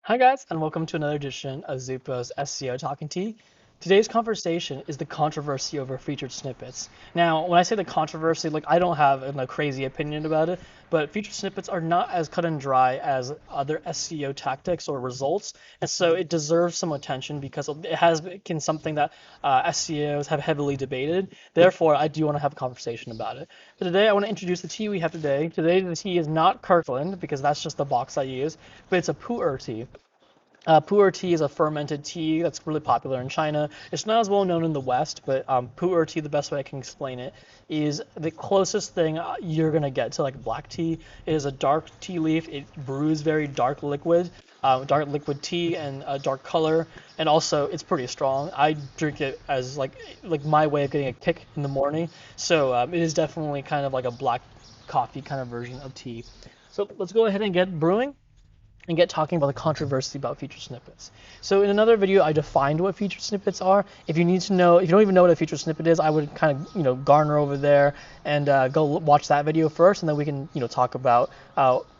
Hi guys, and welcome to another edition of Zupo's SEO Talking Tea. Today's conversation is the controversy over featured snippets. Now, when I say the controversy, I don't have a crazy opinion about it, but featured snippets are not as cut and dry as other SEO tactics or results, and so it deserves some attention because it has been something that SEOs have heavily debated. Therefore, I do want to have a conversation about it. But today, I want to introduce the tea we have today. Today, the tea is not Kirkland because that's just the box I use, but it's a pu'er tea. Pu'er tea is a fermented tea that's really popular in China. It's not as well known in the West, but pu'er tea, the best way I can explain it, is the closest thing you're gonna get to like black tea. It is a dark tea leaf. It brews very dark liquid tea and a dark color, and also it's pretty strong. I drink it as like my way of getting a kick in the morning. So it is definitely kind of like a black coffee kind of version of tea. So let's go ahead and get brewing and get talking about the controversy about featured snippets. So in another video, I defined what featured snippets are. If you need to know, if you don't even know what a featured snippet is, I would kind of, garner over there and go watch that video first, and then we can, talk about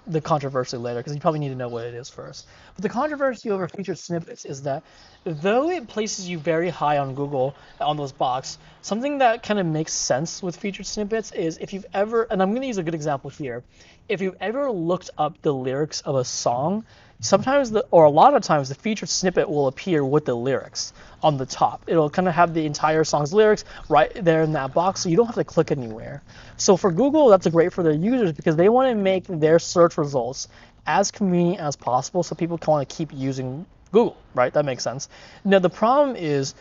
the controversy later, because you probably need to know what it is first. But the controversy over featured snippets is that though it places you very high on Google on those box, something that kind of makes sense with featured snippets is if you've ever, and I'm going to use a good example here, if you've ever looked up the lyrics of a song, sometimes or a lot of times the featured snippet will appear with the lyrics on the top. It'll kind of have the entire song's lyrics right there in that box, so you don't have to click anywhere. So for Google, that's great for their users because they want to make their search results as convenient as possible so people can want to keep using Google, right? That makes sense. Now the problem is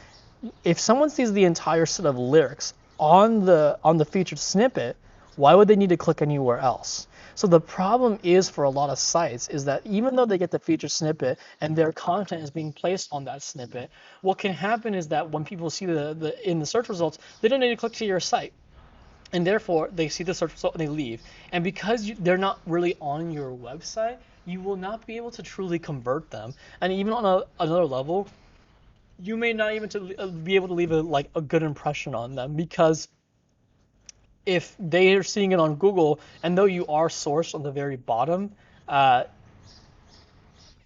if someone sees the entire set of lyrics on the featured snippet, why would they need to click anywhere else? So the problem is for a lot of sites is that even though they get the featured snippet and their content is being placed on that snippet, what can happen is that when people see the in the search results, they don't need to click to your site. And therefore, they see the search result and they leave. And because they're not really on your website, you will not be able to truly convert them. And even on another level, you may not even be able to leave a good impression on them because if they are seeing it on Google, and though you are sourced on the very bottom, uh,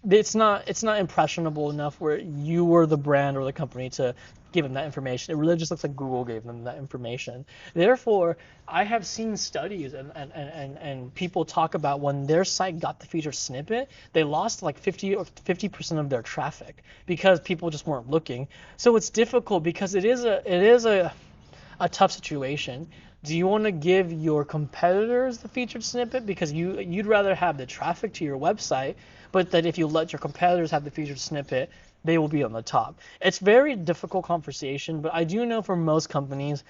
it's not impressionable enough where you were the brand or the company to give them that information. It really just looks like Google gave them that information. Therefore, I have seen studies and people talk about when their site got the featured snippet, they lost like 50% of their traffic because people just weren't looking. So it's difficult because it is a tough situation. Do you want to give your competitors the featured snippet because you'd rather have the traffic to your website, but that if you let your competitors have the featured snippet, they will be on the top? It's very difficult conversation, but I do know for most companies,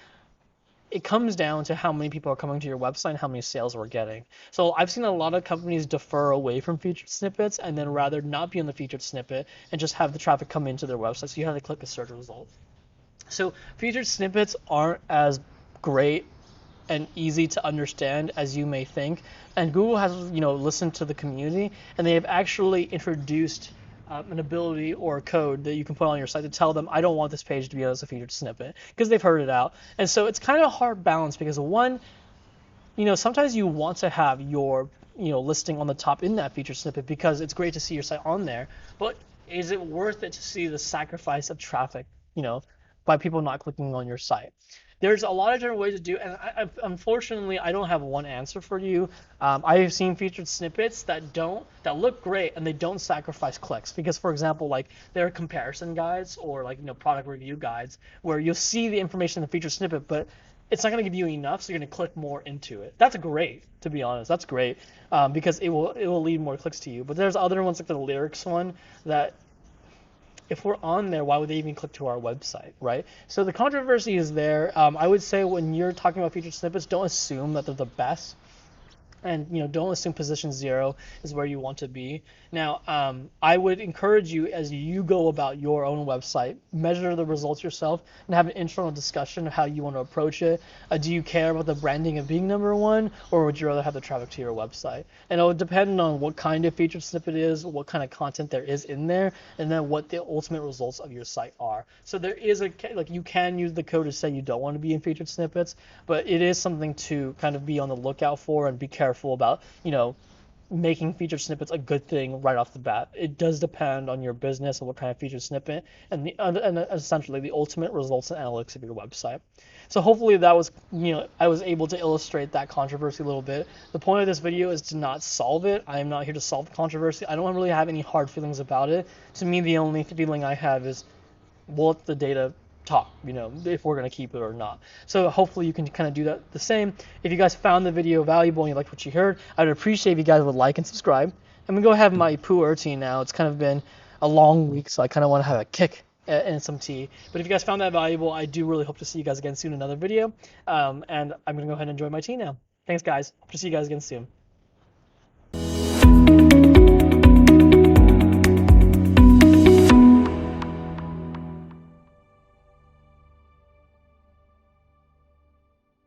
it comes down to how many people are coming to your website and how many sales we're getting. So I've seen a lot of companies defer away from featured snippets and then rather not be on the featured snippet and just have the traffic come into their website. So you have to click a search result. So featured snippets aren't as great and easy to understand as you may think. And Google has, listened to the community, and they have actually introduced an ability or a code that you can put on your site to tell them, I don't want this page to be as a featured snippet, because they've heard it out. And so it's kind of a hard balance because one, sometimes you want to have your, listing on the top in that featured snippet because it's great to see your site on there, but is it worth it to see the sacrifice of traffic, by people not clicking on your site? There's a lot of different ways to do it, and unfortunately, I don't have one answer for you. I have seen featured snippets that look great and they don't sacrifice clicks because, for example, like there are comparison guides or product review guides where you'll see the information in the featured snippet, but it's not going to give you enough, so you're going to click more into it. That's great, to be honest. That's great because it will lead more clicks to you. But there's other ones like the lyrics one that if we're on there, why would they even click to our website, right? So the controversy is there. I would say when you're talking about featured snippets, don't assume that they're the best, and don't assume position 0 is where you want to be. Now, I would encourage you as you go about your own website, measure the results yourself and have an internal discussion of how you want to approach it. Do you care about the branding of being number one, or would you rather have the traffic to your website? And it will depend on what kind of featured snippet it is, what kind of content there is in there, and then what the ultimate results of your site are. So there is you can use the code to say you don't want to be in featured snippets, but it is something to kind of be on the lookout for and be careful about, making featured snippets a good thing right off the bat. It does depend on your business and what kind of featured snippet, and essentially the ultimate results and analytics of your website. So hopefully that was, I was able to illustrate that controversy a little bit. The point of this video is to not solve it. I am not here to solve the controversy. I don't really have any hard feelings about it. To me, the only feeling I have is, will let the data talk, if we're going to keep it or not. So hopefully you can kind of do that the same. If you guys found the video valuable and you liked what you heard, I would appreciate if you guys would like and subscribe. I'm going to go have my poo or tea now. It's kind of been a long week, so I kind of want to have a kick and some tea. But if you guys found that valuable, I do really hope to see you guys again soon in another video. And I'm going to go ahead and enjoy my tea now. Thanks, guys. Hope to see you guys again soon.